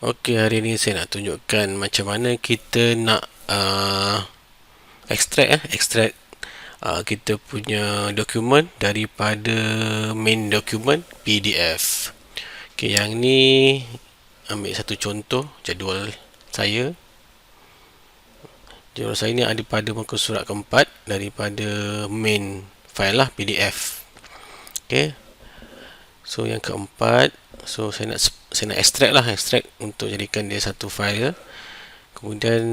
Okey, hari ni saya nak tunjukkan macam mana kita nak extract kita punya dokumen daripada main dokumen PDF. Okey, yang ni ambil satu contoh jadual saya. Jadual saya ni ada pada muka surat keempat daripada main file lah PDF. Okey. So yang keempat, so saya nak extract untuk jadikan dia satu file. Kemudian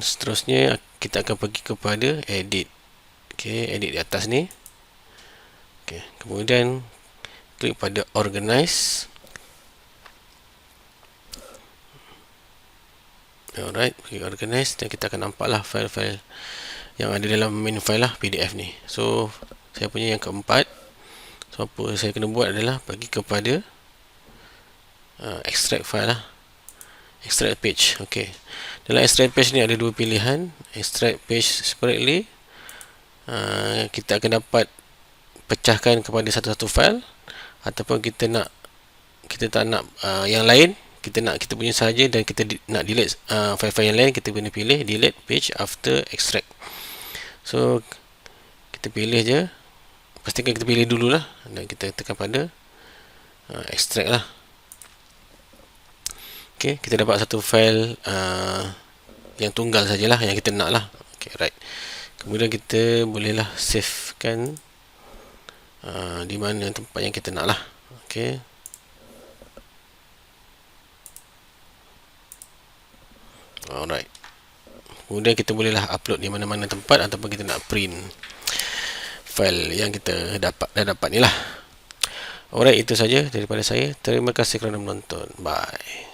seterusnya kita akan pergi kepada edit. Okey, edit di atas ni. Okey, kemudian klik pada organize. Alright, pergi organize dan kita akan nampaklah file-file yang ada dalam main file lah PDF ni. So saya punya yang keempat. So apa saya kena buat adalah pergi kepada extract file lah, extract page. Okey, dalam extract page ni ada dua pilihan, extract page separately. Kita akan dapat pecahkan kepada satu-satu file, ataupun kita tak nak yang lain, kita punya saja dan kita nak delete file-file yang lain, kita kena pilih delete page after extract. So kita pilih je, pastikan kita pilih dululah dan kita tekan pada extract lah. Okey, kita dapat satu file yang tunggal sajalah yang kita nak lah. Okey, right. Kemudian kita bolehlah savekan di mana tempat yang kita nak lah. Okey. Alright. Kemudian kita bolehlah upload di mana-mana tempat, ataupun kita nak print file yang kita dah dapat ni lah. Alright, itu saja daripada saya. Terima kasih kerana menonton. Bye.